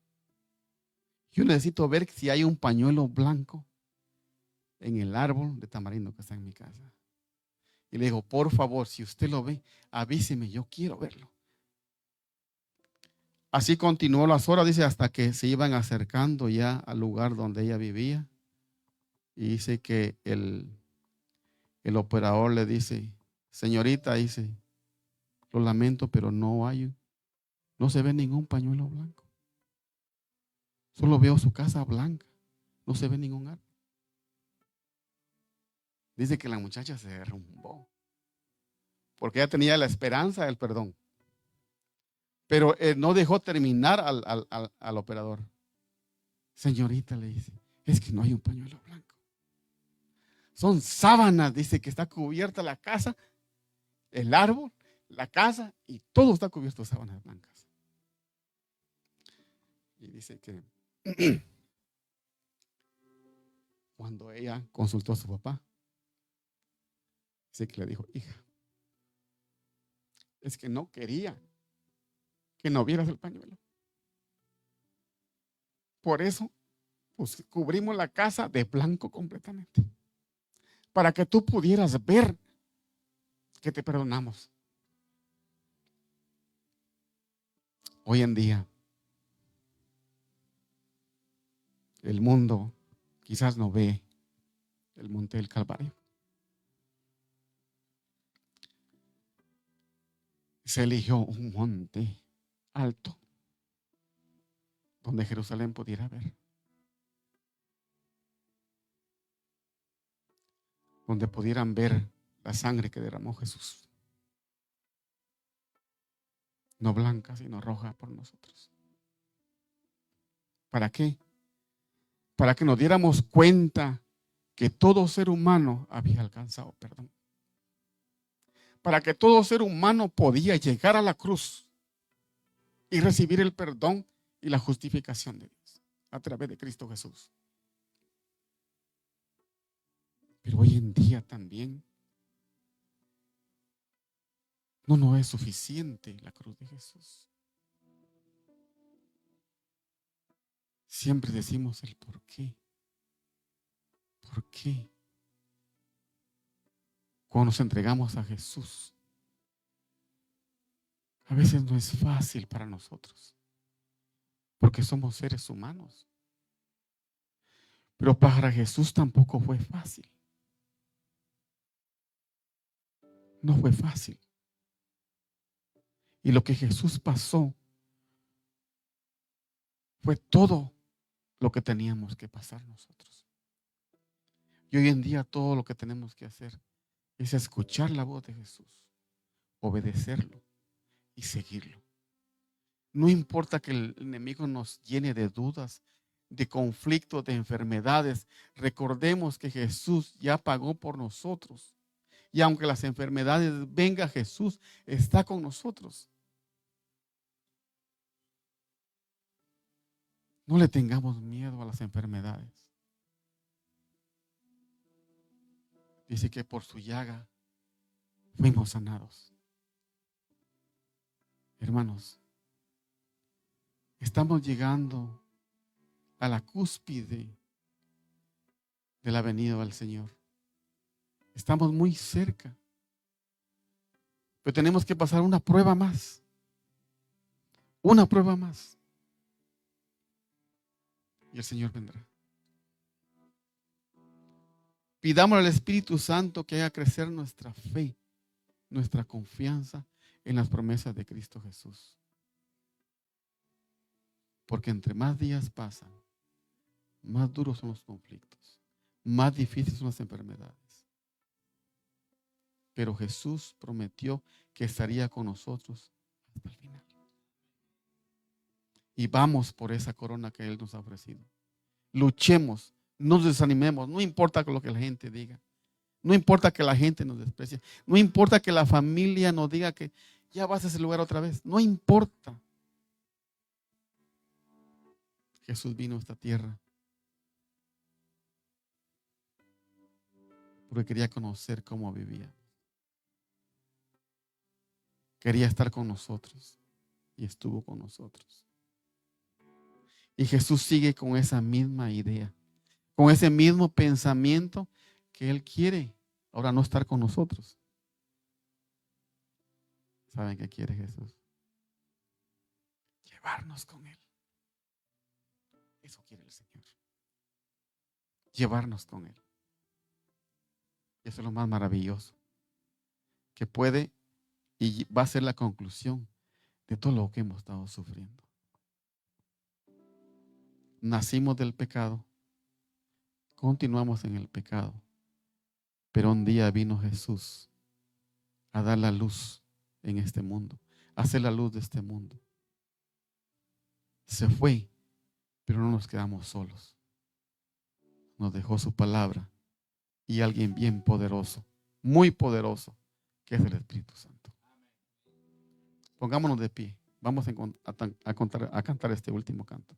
Yo necesito ver si hay un pañuelo blanco en el árbol de tamarindo que está en mi casa. Y le digo, por favor, si usted lo ve, avíseme, yo quiero verlo. Así continuó las horas, dice, hasta que se iban acercando ya al lugar donde ella vivía. Y dice que el operador le dice, señorita, dice, lo lamento, pero no se ve ningún pañuelo blanco. Solo veo su casa blanca, no se ve ningún árbol. Dice que la muchacha se derrumbó, porque ella tenía la esperanza del perdón. Pero no dejó terminar al operador. Señorita, le dice, es que no hay un pañuelo blanco. Son sábanas, dice, que está cubierta la casa, el árbol, la casa, y todo está cubierto de sábanas blancas. Y dice que cuando ella consultó a su papá, dice que le dijo, hija, es que no quería que no vieras el pañuelo. Por eso, pues cubrimos la casa de blanco completamente, para que tú pudieras ver que te perdonamos. Hoy en día, el mundo quizás no ve el monte del Calvario. Se eligió un monte alto donde Jerusalén pudiera ver, donde pudieran ver la sangre que derramó Jesús, no blanca sino roja por nosotros. ¿Para qué? Para que nos diéramos cuenta que todo ser humano había alcanzado perdón, para que todo ser humano podía llegar a la cruz y recibir el perdón y la justificación de Dios a través de Cristo Jesús. Pero hoy en día también no nos es suficiente la cruz de Jesús. Siempre decimos el por qué. ¿Por qué? Cuando nos entregamos a Jesús, a veces no es fácil para nosotros, porque somos seres humanos. Pero para Jesús tampoco fue fácil. No fue fácil. Y lo que Jesús pasó fue todo lo que teníamos que pasar nosotros. Y hoy en día todo lo que tenemos que hacer es escuchar la voz de Jesús, obedecerlo y seguirlo. No importa que el enemigo nos llene de dudas, de conflictos, de enfermedades. Recordemos que Jesús ya pagó por nosotros. Y aunque las enfermedades vengan, Jesús está con nosotros. No le tengamos miedo a las enfermedades. Dice que por su llaga fuimos sanados. Hermanos, estamos llegando a la cúspide de la venida del Señor. Estamos muy cerca. Pero tenemos que pasar una prueba más. Una prueba más. Y el Señor vendrá. Pidamos al Espíritu Santo que haga crecer nuestra fe, nuestra confianza en las promesas de Cristo Jesús. Porque entre más días pasan, más duros son los conflictos, más difíciles son las enfermedades. Pero Jesús prometió que estaría con nosotros hasta el final. Y vamos por esa corona que Él nos ha ofrecido. Luchemos, no nos desanimemos, no importa lo que la gente diga. No importa que la gente nos desprecie. No importa que la familia nos diga que ya vas a ese lugar otra vez. No importa. Jesús vino a esta tierra porque quería conocer cómo vivía. Quería estar con nosotros y estuvo con nosotros. Y Jesús sigue con esa misma idea, con ese mismo pensamiento que Él quiere ahora no estar con nosotros. ¿Saben qué quiere Jesús? Llevarnos con Él. Eso quiere el Señor. Llevarnos con Él. Eso es lo más maravilloso que puede y va a ser la conclusión de todo lo que hemos estado sufriendo. Nacimos del pecado, continuamos en el pecado, pero un día vino Jesús a dar la luz en este mundo, a hacer la luz de este mundo. Se fue, pero no nos quedamos solos. Nos dejó su palabra y alguien bien poderoso, muy poderoso, que es el Espíritu Santo. Pongámonos de pie. Vamos a cantar este último canto.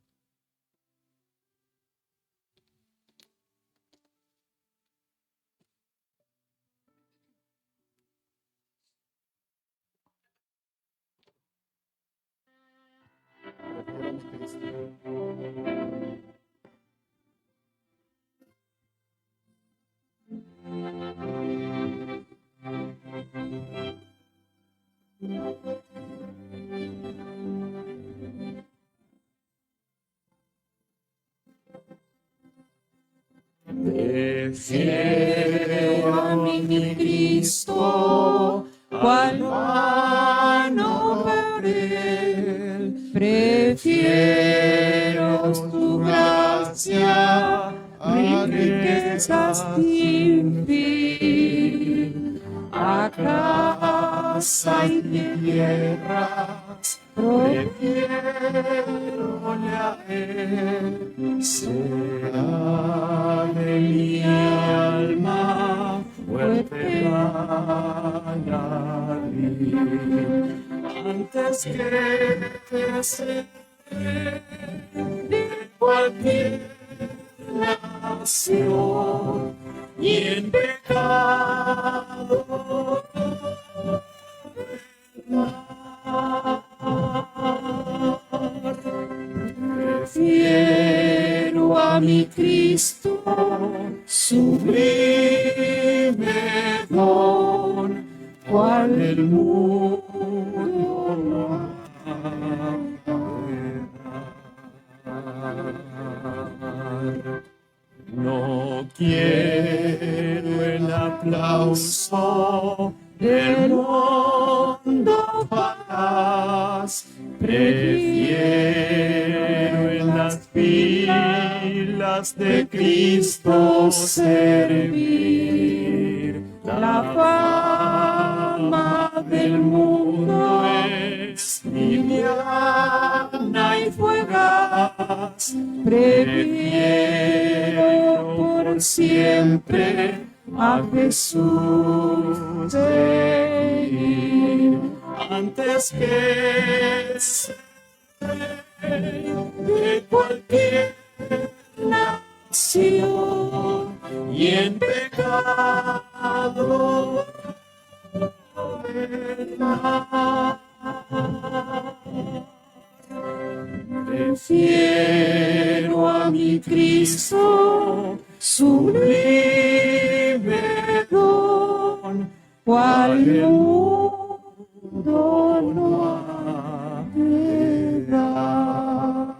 Prefiero a mi Cristo, cual vano papel. Prefiero tu gracia, riquezas sin fin, a casa y tierras. Prefiero a Él, será de mi alma fuerte para mí, antes que ser de cualquier nación y en pecado. Prefiero a mi Cristo, sublime don, cual el mundo no puede. No quiero el aplauso del mundo falaz, prefiero en las filas de Cristo servir. La fama del mundo es liviana y fugaz, prefiero por siempre a Jesús seguir, antes que ser de cualquier nación y en pecado. Prefiero a mi Cristo, sublime don, cual el mundo no ha de dar.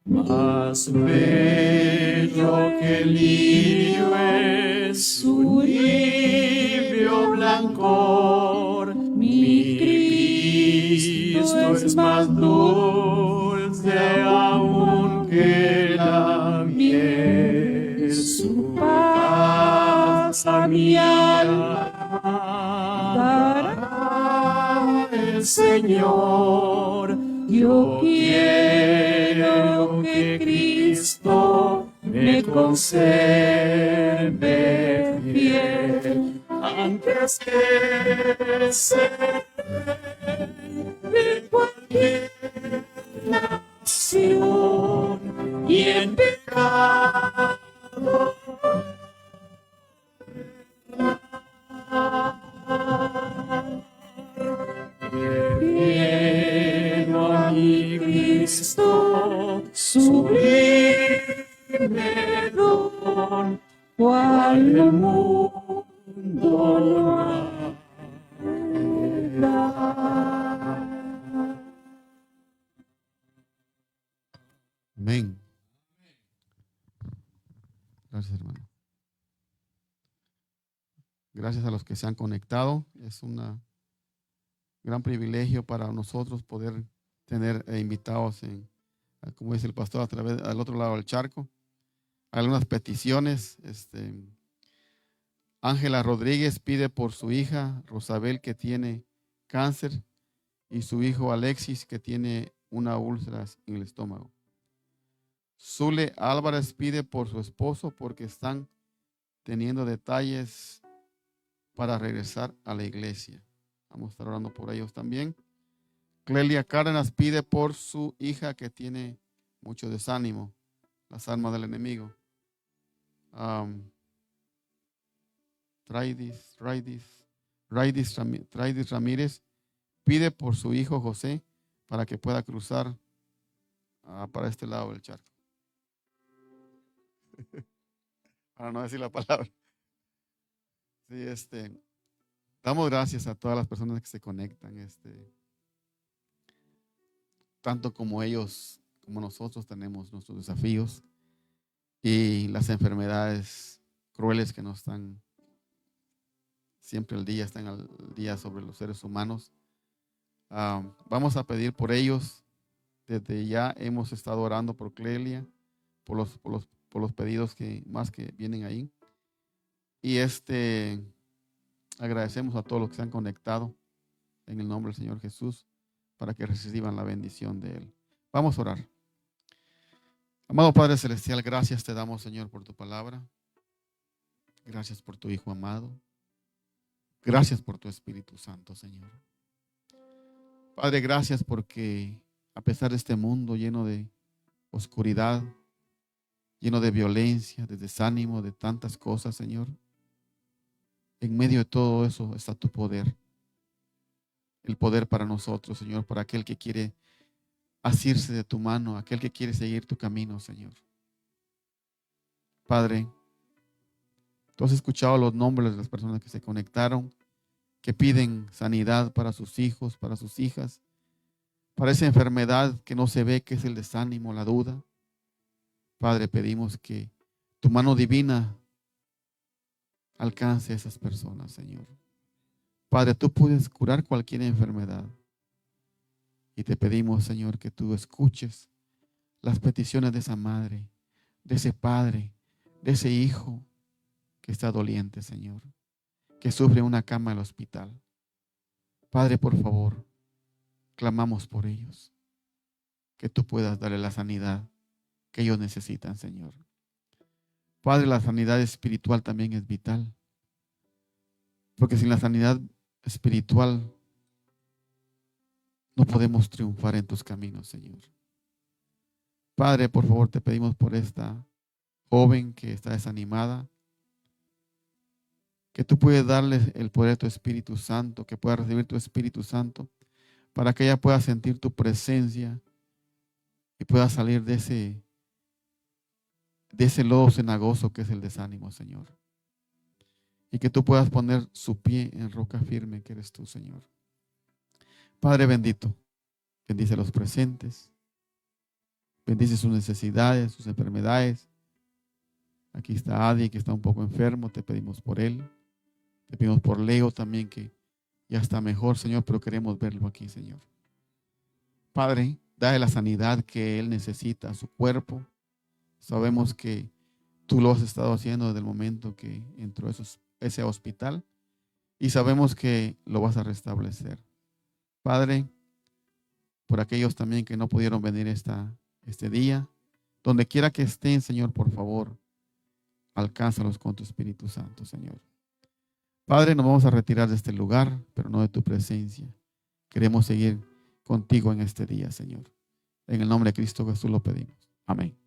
Más bello que el lirio es su limpio blancor, mi Cristo es más dulce aún que la miel, su paz a mi alma dará el Señor. Yo quiero que Cristo me conserve fiel, antes que ser de cualquier nación y en pecado. Prefiero a mi Amén. Gracias, hermano. Gracias a los que se han conectado. Es un gran privilegio para nosotros poder tener invitados como dice el pastor, a través al otro lado del charco. Algunas peticiones. Ángela Rodríguez pide por su hija Rosabel, que tiene cáncer, y su hijo Alexis, que tiene una úlcera en el estómago. Zule Álvarez pide por su esposo porque están teniendo detalles para regresar a la iglesia. Vamos a estar orando por ellos también. Clelia Cárdenas pide por su hija que tiene mucho desánimo, las armas del enemigo. Traidis Ramírez pide por su hijo José para que pueda cruzar para este lado del charco. Para no decir la palabra. Sí, damos gracias a todas las personas que se conectan, tanto como ellos, como nosotros tenemos nuestros desafíos y las enfermedades crueles que nos están siempre están al día sobre los seres humanos. Vamos a pedir por ellos. Desde ya hemos estado orando por Clelia, por los pedidos que vienen ahí. Y agradecemos a todos los que se han conectado en el nombre del Señor Jesús para que reciban la bendición de Él. Vamos a orar. Amado Padre Celestial, gracias te damos, Señor, por tu palabra. Gracias por tu Hijo amado. Gracias por tu Espíritu Santo, Señor. Padre, gracias porque a pesar de este mundo lleno de oscuridad, lleno de violencia, de desánimo, de tantas cosas, Señor, en medio de todo eso está tu poder. El poder para nosotros, Señor, para aquel que quiere asirse de tu mano, aquel que quiere seguir tu camino, Señor. Padre, tú has escuchado los nombres de las personas que se conectaron, que piden sanidad para sus hijos, para sus hijas, para esa enfermedad que no se ve, que es el desánimo, la duda. Padre, pedimos que tu mano divina alcance a esas personas, Señor. Padre, tú puedes curar cualquier enfermedad. Y te pedimos, Señor, que tú escuches las peticiones de esa madre, de ese padre, de ese hijo que está doliente, Señor, que sufre una cama en el hospital. Padre, por favor, clamamos por ellos, que tú puedas darle la sanidad que ellos necesitan, Señor. Padre, la sanidad espiritual también es vital, porque sin la sanidad espiritual no podemos triunfar en tus caminos, Señor. Padre, por favor, te pedimos por esta joven que está desanimada, que tú puedes darle el poder de tu Espíritu Santo, que pueda recibir tu Espíritu Santo, para que ella pueda sentir tu presencia y pueda salir de ese lodo cenagoso que es el desánimo, Señor. Y que tú puedas poner su pie en roca firme, que eres tú, Señor. Padre bendito, bendice a los presentes, bendice sus necesidades, sus enfermedades. Aquí está Adi, que está un poco enfermo, te pedimos por él. Te pedimos por Leo también, que ya está mejor, Señor, pero queremos verlo aquí, Señor. Padre, dale la sanidad que él necesita a su cuerpo. Sabemos que tú lo has estado haciendo desde el momento que entró ese hospital y sabemos que lo vas a restablecer. Padre, por aquellos también que no pudieron venir este día, donde quiera que estén, Señor, por favor, alcánzalos con tu Espíritu Santo, Señor. Padre, nos vamos a retirar de este lugar, pero no de tu presencia. Queremos seguir contigo en este día, Señor. En el nombre de Cristo Jesús lo pedimos. Amén.